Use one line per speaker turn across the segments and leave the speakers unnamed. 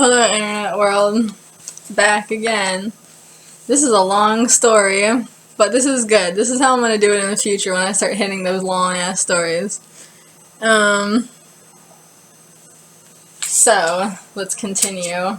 Hello, internet world. Back again. This is a long story, but this is good. This is how I'm gonna do it in the future when I start hitting those long ass stories. So let's continue.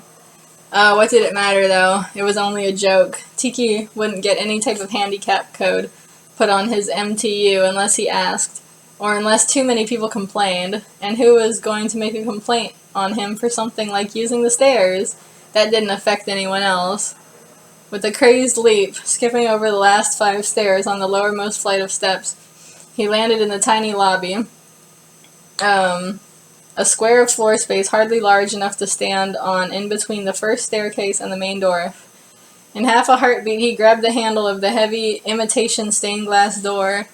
What did it matter though? It was only a joke. Tiki wouldn't get any type of handicap code put on his MTU unless he asked, or unless too many people complained. And who was going to make a complaint on him for something like using the stairs? That didn't affect anyone else. With a crazed leap, skipping over the last 5 stairs on the lowermost flight of steps, he landed in the tiny lobby. A square of floor space hardly large enough to stand on in between the first staircase and the main door. In half a heartbeat, he grabbed the handle of the heavy imitation stained glass door,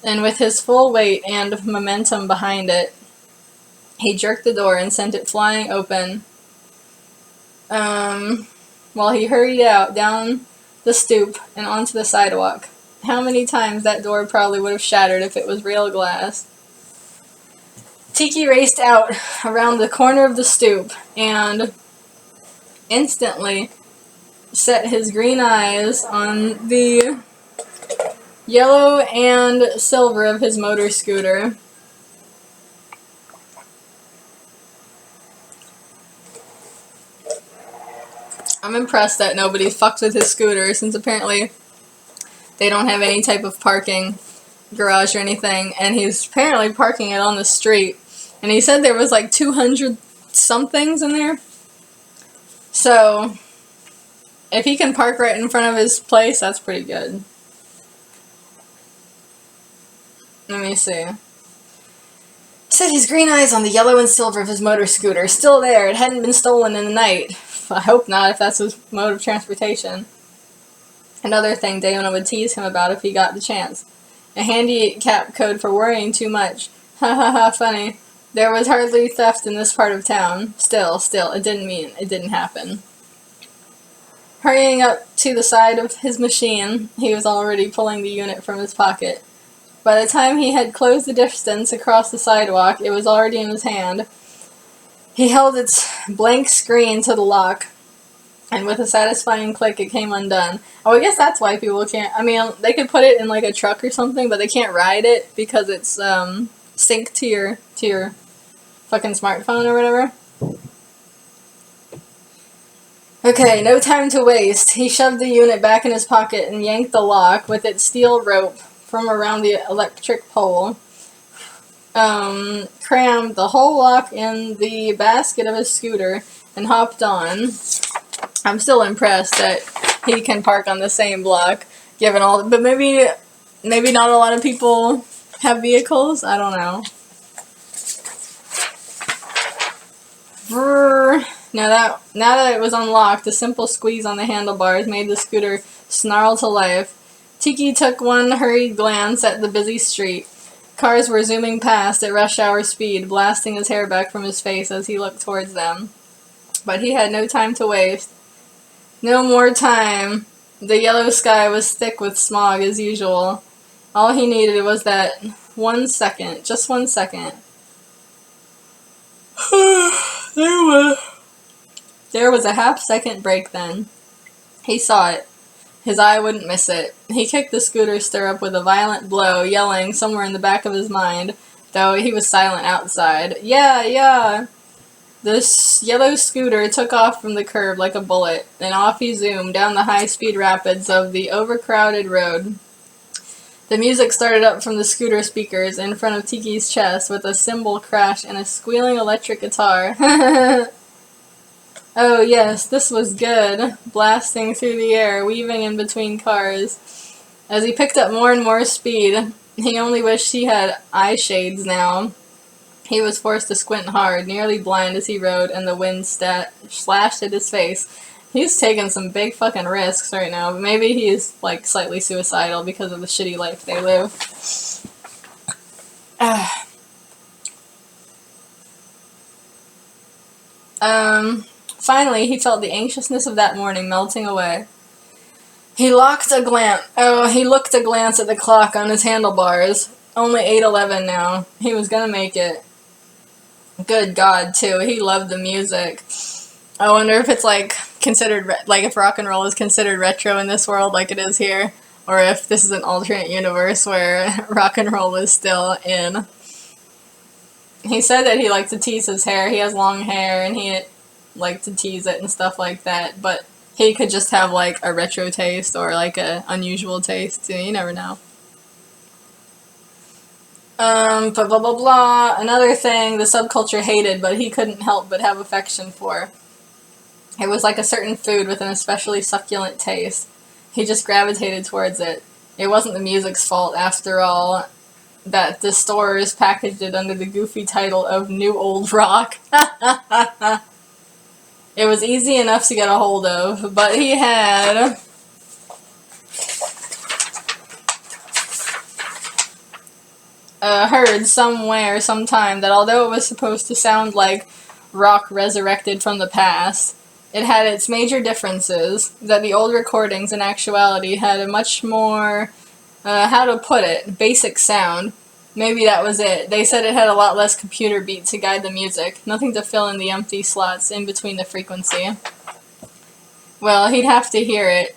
and with his full weight and momentum behind it, he jerked the door and sent it flying open. While he hurried out, down the stoop, and onto the sidewalk. How many times that door probably would have shattered if it was real glass. Tiki raced out around the corner of the stoop, and instantly set his green eyes on the yellow and silver of his motor scooter. I'm impressed that nobody fucked with his scooter, since apparently they don't have any type of parking garage or anything, and he's apparently parking it on the street. And he said there was like 200 somethings in there. So, if he can park right in front of his place, that's pretty good. Let me see. Set his green eyes on the yellow and silver of his motor scooter. Still there. It hadn't been stolen in the night. I hope not, if that's his mode of transportation. Another thing Dayona would tease him about if he got the chance. A handicap code for worrying too much. Ha ha ha, funny. There was hardly theft in this part of town. Still, it didn't happen. Hurrying up to the side of his machine, he was already pulling the unit from his pocket. By the time he had closed the distance across the sidewalk, it was already in his hand. He held its blank screen to the lock, and with a satisfying click, it came undone. Oh, I guess that's why people can't... I mean, they could put it in, like, a truck or something, but they can't ride it because it's, synced to your fucking smartphone or whatever. Okay, no time to waste. He shoved the unit back in his pocket and yanked the lock with its steel rope from around the electric pole. Crammed the whole lock in the basket of his scooter and hopped on. I'm still impressed that he can park on the same block, given all... But maybe not a lot of people have vehicles? I don't know. Now that it was unlocked, a simple squeeze on the handlebars made the scooter snarl to life. Tiki took one hurried glance at the busy street. Cars were zooming past at rush hour speed, blasting his hair back from his face as he looked towards them. But he had no time to waste. No more time. The yellow sky was thick with smog as usual. All he needed was that 1 second. Just 1 second. There was a half-second break then. He saw it. His eye wouldn't miss it. He kicked the scooter stirrup with a violent blow, yelling somewhere in the back of his mind, though he was silent outside. Yeah. The yellow scooter took off from the curb like a bullet, and off he zoomed down the high-speed rapids of the overcrowded road. The music started up from the scooter speakers in front of Tiki's chest with a cymbal crash and a squealing electric guitar. Oh yes, this was good, blasting through the air, weaving in between cars. As he picked up more and more speed, he only wished he had eye shades now. He was forced to squint hard, nearly blind as he rode, and the wind slashed at his face. He's taking some big fucking risks right now, but maybe he's, like, slightly suicidal because of the shitty life they live. Finally, he felt the anxiousness of that morning melting away. He looked a glance at the clock on his handlebars. Only 8:11 now. He was gonna make it. Good God, too. He loved the music. I wonder if it's like considered like if rock and roll is considered retro in this world like it is here, or if this is an alternate universe where rock and roll is still in. He said that he liked to tease his hair. He has long hair and he liked to tease it and stuff like that, but he could just have like a retro taste or like a unusual taste. You never know. Blah blah blah blah. Another thing the subculture hated, but he couldn't help but have affection for. It was like a certain food with an especially succulent taste. He just gravitated towards it. It wasn't the music's fault, after all, that the stores packaged it under the goofy title of New Old Rock. It was easy enough to get a hold of, but he had heard somewhere, sometime, that although it was supposed to sound like rock resurrected from the past, it had its major differences, that the old recordings in actuality had a much more, how to put it, basic sound. Maybe that was it. They said it had a lot less computer beat to guide the music, nothing to fill in the empty slots in between the frequency. Well, he'd have to hear it.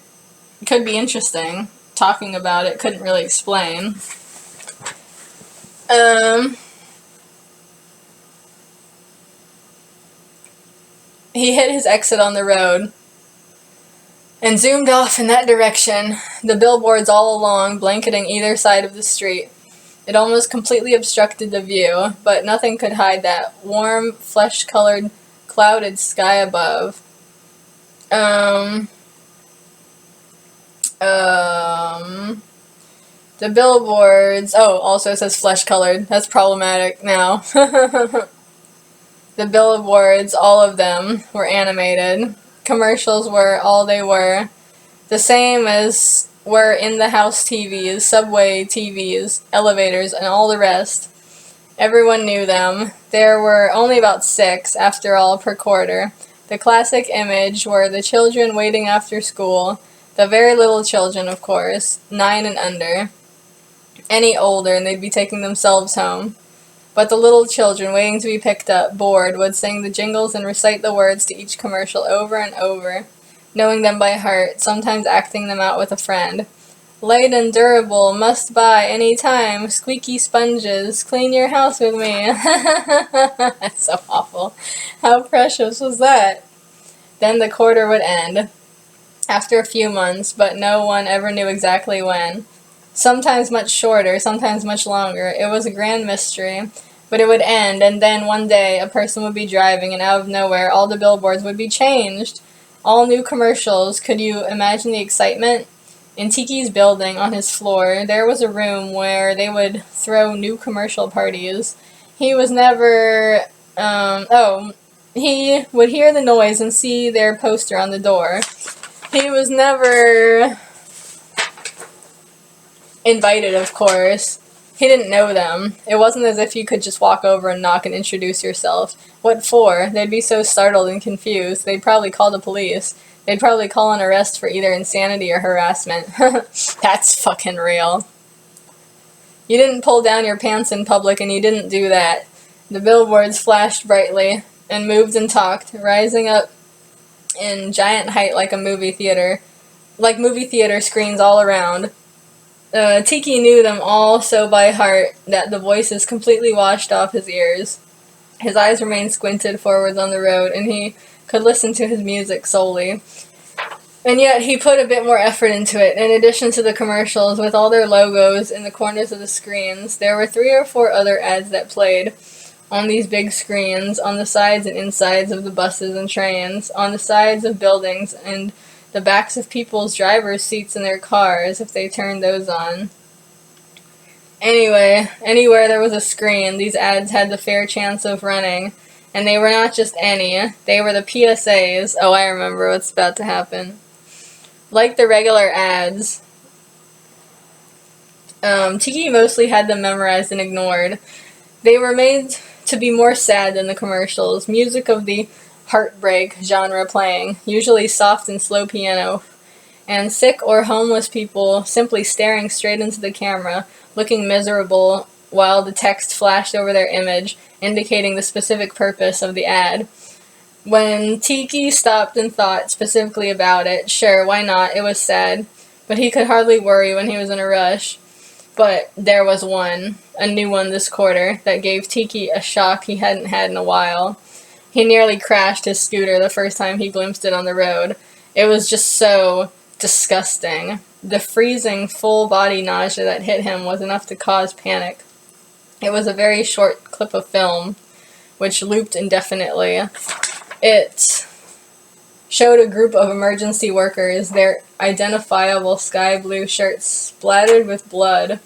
It could be interesting. Talking about it couldn't really explain. He hit his exit on the road and zoomed off in that direction, the billboards all along, blanketing either side of the street. It almost completely obstructed the view, but nothing could hide that warm, flesh-colored, clouded sky above. The billboards... Oh, also it says flesh-colored. That's problematic now. The billboards, all of them, were animated. Commercials were all they were. The same as were in-the-house TVs, subway TVs, elevators, and all the rest. Everyone knew them. There were only about 6, after all, per quarter. The classic image were the children waiting after school. The very little children, of course, 9 and under. Any older, and they'd be taking themselves home. But the little children, waiting to be picked up, bored, would sing the jingles and recite the words to each commercial over and over, knowing them by heart, sometimes acting them out with a friend. Light and durable, must buy any time, squeaky sponges, clean your house with me. That's so awful. How precious was that? Then the quarter would end, after a few months, but no one ever knew exactly when. Sometimes much shorter, sometimes much longer. It was a grand mystery. But it would end, and then one day a person would be driving, and out of nowhere all the billboards would be changed. All new commercials. Could you imagine the excitement? In Tiki's building, on his floor, there was a room where they would throw new commercial parties. He was never... he would hear the noise and see their poster on the door. He was never... invited, of course. He didn't know them. It wasn't as if you could just walk over and knock and introduce yourself. What for? They'd be so startled and confused. They'd probably call the police. They'd probably call an arrest for either insanity or harassment. That's fucking real. You didn't pull down your pants in public, and you didn't do that. The billboards flashed brightly and moved and talked, rising up in giant height like a movie theater. Like movie theater screens all around. Tiki knew them all so by heart that the voices completely washed off his ears. His eyes remained squinted forwards on the road, and he could listen to his music solely. And yet he put a bit more effort into it. In addition to the commercials, with all their logos in the corners of the screens, there were 3 or 4 other ads that played on these big screens, on the sides and insides of the buses and trains, on the sides of buildings, and the backs of people's driver's seats in their cars, if they turned those on. Anyway, anywhere there was a screen, these ads had the fair chance of running. And they were not just any, they were the PSAs. Oh, I remember what's about to happen. Like the regular ads, Tiki mostly had them memorized and ignored. They were made to be more sad than the commercials. Music of the heartbreak genre playing, usually soft and slow piano, and sick or homeless people simply staring straight into the camera, looking miserable while the text flashed over their image, indicating the specific purpose of the ad. When Tiki stopped and thought specifically about it, sure, why not? It was sad. But he could hardly worry when he was in a rush. But there was one, a new one this quarter, that gave Tiki a shock he hadn't had in a while. He nearly crashed his scooter the first time he glimpsed it on the road. It was just so disgusting. The freezing, full-body nausea that hit him was enough to cause panic. It was a very short clip of film, which looped indefinitely. It showed a group of emergency workers, their identifiable sky blue shirts splattered with blood,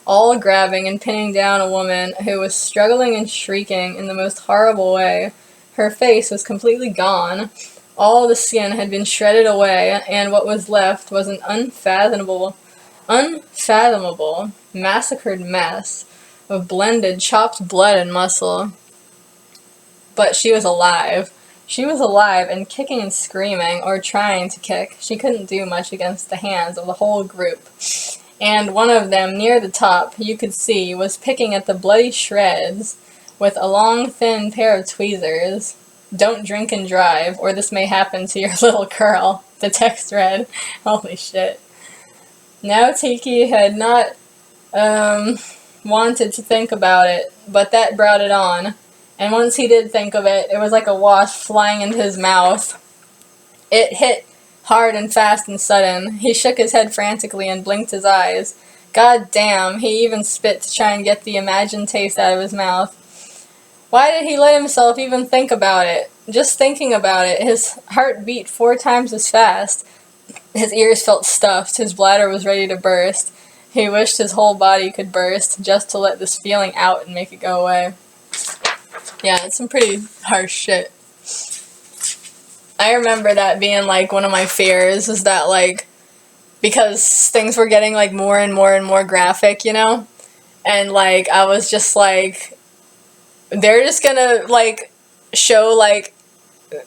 all grabbing and pinning down a woman who was struggling and shrieking in the most horrible way. Her face was completely gone. All the skin had been shredded away, and what was left was an unfathomable, massacred mess of blended, chopped blood and muscle. But she was alive. She was alive and kicking and screaming, or trying to kick. She couldn't do much against the hands of the whole group. And one of them, near the top, you could see, was picking at the bloody shreds with a long, thin pair of tweezers. Don't drink and drive, or this may happen to your little girl, the text read. Holy shit. Now Tiki had not wanted to think about it, but that brought it on. And once he did think of it, it was like a wasp flying into his mouth. It hit hard and fast and sudden. He shook his head frantically and blinked his eyes. God damn, he even spit to try and get the imagined taste out of his mouth. Why did he let himself even think about it? Just thinking about it, his heart beat 4 times as fast. His ears felt stuffed, his bladder was ready to burst. He wished his whole body could burst, just to let this feeling out and make it go away. Yeah, it's some pretty harsh shit. I remember that being, like, one of my fears, is that, like, because things were getting, like, more and more and more graphic, you know? And, like, I was just, like, they're just gonna, like, show, like,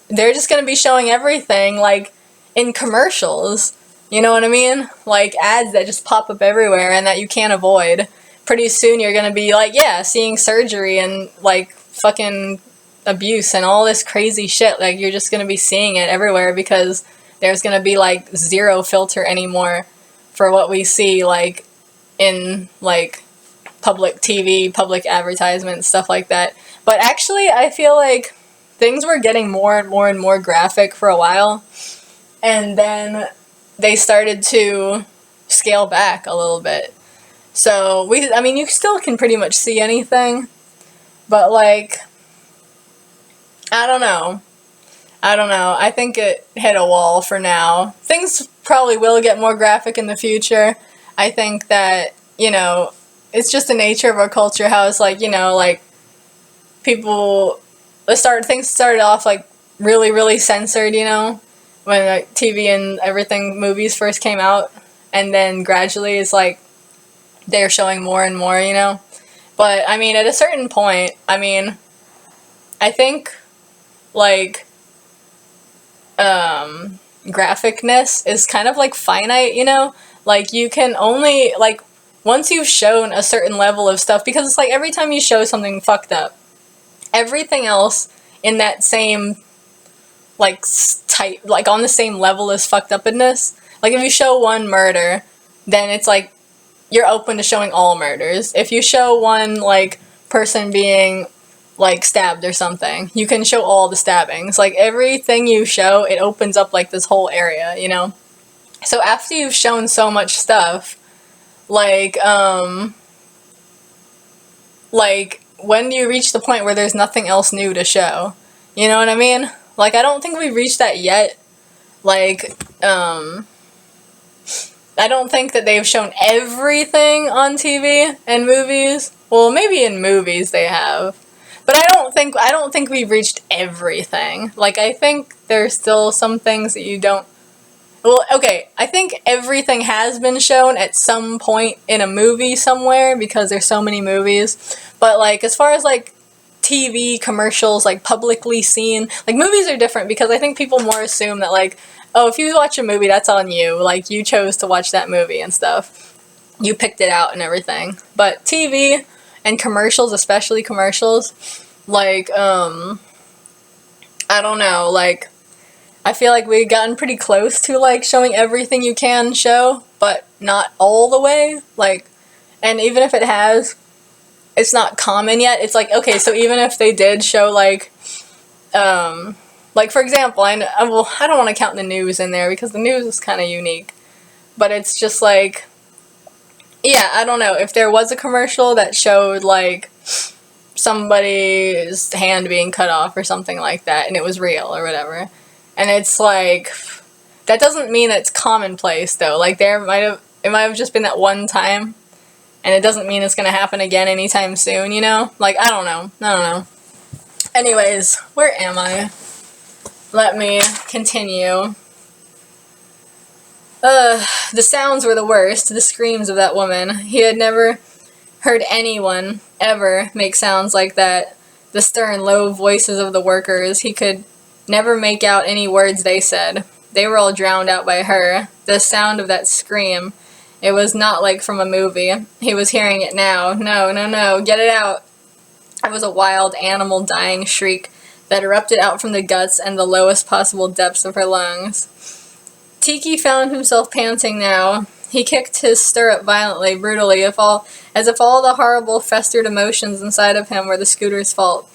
they're just gonna be showing everything, like, in commercials. You know what I mean? Like, ads that just pop up everywhere and that you can't avoid. Pretty soon you're gonna be, like, yeah, seeing surgery and, like, fucking abuse and all this crazy shit. Like, you're just gonna be seeing it everywhere because there's gonna be, like, zero filter anymore for what we see, like, in, like, public TV, public advertisements, stuff like that. But actually, I feel like things were getting more and more and more graphic for a while, and then they started to scale back a little bit. So, I mean, you still can pretty much see anything, but, like, I don't know. I think it hit a wall for now. Things probably will get more graphic in the future. I think that, you know, it's just the nature of our culture, how it's like, you know, like, things started off, like, really, really censored, you know, when, like, TV and everything, movies first came out, and then gradually it's like, they're showing more and more, you know. But, I mean, at a certain point, I mean, I think, like, graphicness is kind of, like, finite, you know? Like, you can only, like, once you've shown a certain level of stuff, because it's like every time you show something fucked up, everything else in that same, like, type, like, on the same level as fucked upness, like, if you show one murder, then it's like, you're open to showing all murders. If you show one, like, person being, like, stabbed or something, you can show all the stabbings. Like, everything you show, it opens up, like, this whole area, you know? So after you've shown so much stuff, like, when do you reach the point where there's nothing else new to show? You know what I mean? Like, I don't think we've reached that yet. Like, I don't think that they've shown everything on TV and movies. Well, maybe in movies they have. But I don't think we've reached everything. Like, I think there's still some things that you don't... Well, okay, I think everything has been shown at some point in a movie somewhere, because there's so many movies. But, like, as far as, like, TV commercials, like, publicly seen, like, movies are different, because I think people more assume that, like, oh, if you watch a movie, that's on you. Like, you chose to watch that movie and stuff. You picked it out and everything. But TV and commercials, especially commercials, like, I don't know, like, I feel like we've gotten pretty close to, like, showing everything you can show, but not all the way, like, and even if it has, it's not common yet. It's like, okay, so even if they did show, like, for example, I don't want to count the news in there, because the news is kind of unique, but it's just like, yeah, I don't know, if there was a commercial that showed, like, somebody's hand being cut off or something like that, and it was real or whatever, and it's like, that doesn't mean it's commonplace, though. Like, it might have just been that one time, and it doesn't mean it's gonna happen again anytime soon, you know? Like, I don't know. Anyways, where am I? Let me continue. The sounds were the worst, the screams of that woman. He had never heard anyone ever make sounds like that. The stern, low voices of the workers. He could never make out any words they said. They were all drowned out by her. The sound of that scream. It was not like from a movie. He was hearing it now. No, get it out. It was a wild animal dying shriek that erupted out from the guts and the lowest possible depths of her lungs. Tiki found himself panting now. He kicked his stirrup violently, brutally, as if all the horrible, festered emotions inside of him were the scooter's fault.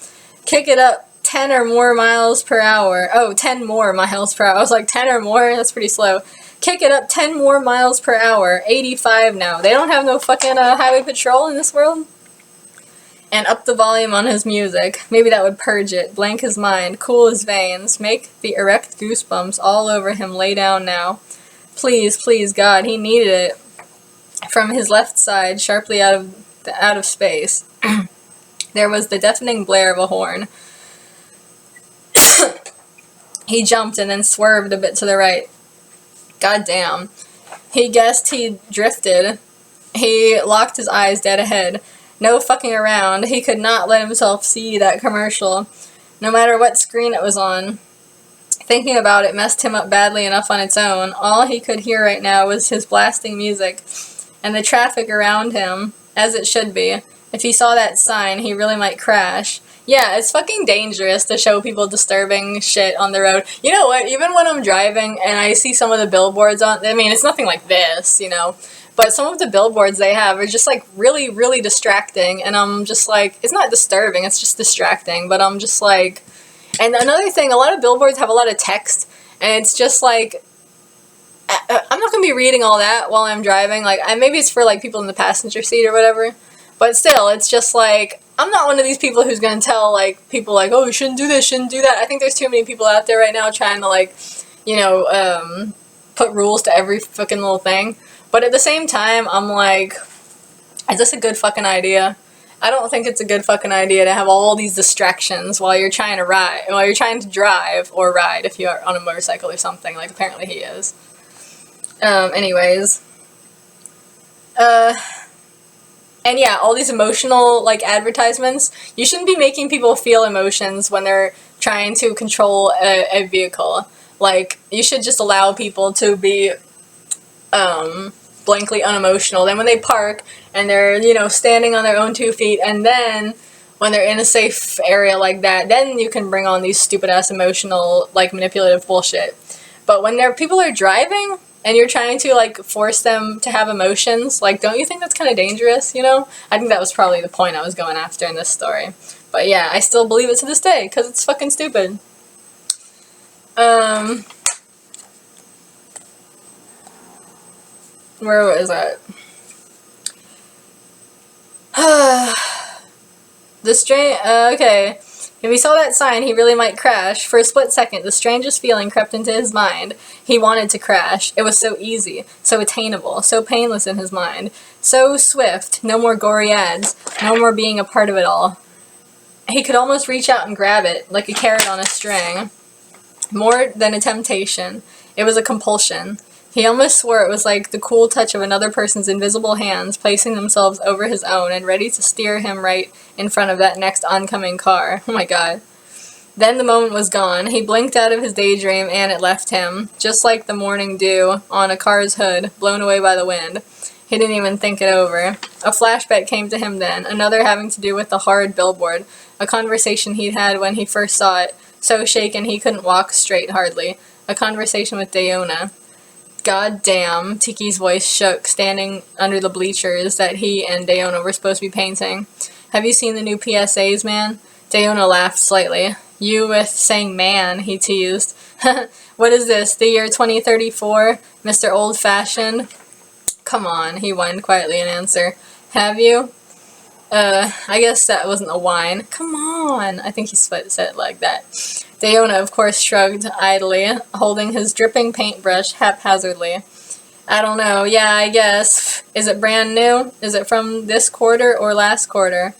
Kick it up 10 or more miles per hour. Oh, 10 more miles per hour. I was like, 10 or more? That's pretty slow. Kick it up 10 more miles per hour. 85 now. They don't have no fucking highway patrol in this world? And up the volume on his music. Maybe that would purge it, blank his mind, cool his veins, make the erect goosebumps all over him lay down now. Please, God, he needed it. From his left side, sharply out of space, there was the deafening blare of a horn. He jumped and then swerved a bit to the right. God damn. He guessed he'd drifted. He locked his eyes dead ahead. No fucking around. He could not let himself see that commercial, no matter what screen it was on. Thinking about it messed him up badly enough on its own. All he could hear right now was his blasting music, and the traffic around him, as it should be. If he saw that sign, he really might crash. Yeah, it's fucking dangerous to show people disturbing shit on the road. You know what, even when I'm driving and I see some of the billboards on, I mean, it's nothing like this, you know, but some of the billboards they have are just, like, really, really distracting, and I'm just like, it's not disturbing, it's just distracting, but I'm just like, and another thing, a lot of billboards have a lot of text, and it's just like, I'm not going to be reading all that while I'm driving, like, maybe it's for, like, people in the passenger seat or whatever, but still, it's just like, I'm not one of these people who's going to tell, like, people, like, oh, you shouldn't do this, shouldn't do that. I think there's too many people out there right now trying to, like, you know, put rules to every fucking little thing. But at the same time, I'm like, is this a good fucking idea? I don't think it's a good fucking idea to have all these distractions while you're trying to drive or ride if you're on a motorcycle or something, like apparently he is. Anyways. And yeah, all these emotional, like, advertisements, you shouldn't be making people feel emotions when they're trying to control a vehicle. Like, you should just allow people to be, blankly unemotional. Then when they park, and they're, you know, standing on their own 2 feet, and then when they're in a safe area like that, then you can bring on these stupid-ass emotional, like, manipulative bullshit. But when people are driving, and you're trying to, like, force them to have emotions, like, don't you think that's kind of dangerous, you know? I think that was probably the point I was going after in this story. But yeah, I still believe it to this day, because it's fucking stupid. Where was that? Okay. If he saw that sign, he really might crash. For a split second, the strangest feeling crept into his mind. He wanted to crash. It was so easy, so attainable, so painless in his mind, so swift, no more gory ads, no more being a part of it all. He could almost reach out and grab it, like a carrot on a string. More than a temptation, it was a compulsion. He almost swore it was like the cool touch of another person's invisible hands placing themselves over his own and ready to steer him right in front of that next oncoming car. Oh my god. Then the moment was gone. He blinked out of his daydream and it left him, just like the morning dew on a car's hood, blown away by the wind. He didn't even think it over. A flashback came to him then, another having to do with the horrid billboard, a conversation he'd had when he first saw it, so shaken he couldn't walk straight hardly. A conversation with Dayona. God damn, Tiki's voice shook, standing under the bleachers that he and Dayona were supposed to be painting. Have you seen the new PSAs, man? Dayona laughed slightly. You with saying man, he teased. What is this, the year 2034, Mr. Old-Fashioned? Come on, he whined quietly in answer. Have you? I guess that wasn't a whine. Come on! I think he said it like that. Dayona, of course, shrugged idly, holding his dripping paintbrush haphazardly. I don't know. Yeah, I guess. Is it brand new? Is it from this quarter or last quarter?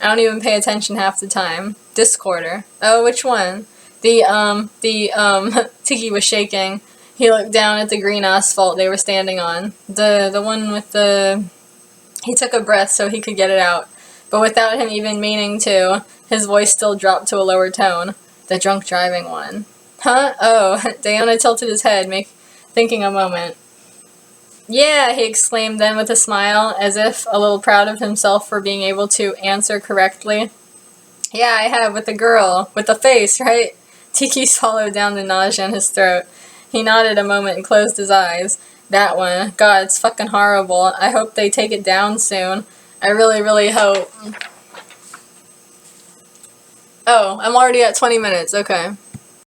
I don't even pay attention half the time. This quarter. Oh, which one? Tiki was shaking. He looked down at the green asphalt they were standing on. The one with the... He took a breath so he could get it out, but without him even meaning to, his voice still dropped to a lower tone. The drunk driving one. Huh? Oh, Dayona tilted his head, thinking a moment. Yeah, he exclaimed then with a smile, as if a little proud of himself for being able to answer correctly. Yeah, I have, with the girl, with the face, right? Tiki swallowed down the nausea in his throat. He nodded a moment and closed his eyes. That one. God, it's fucking horrible. I hope they take it down soon. I really, really hope. Oh, I'm already at 20 minutes. Okay.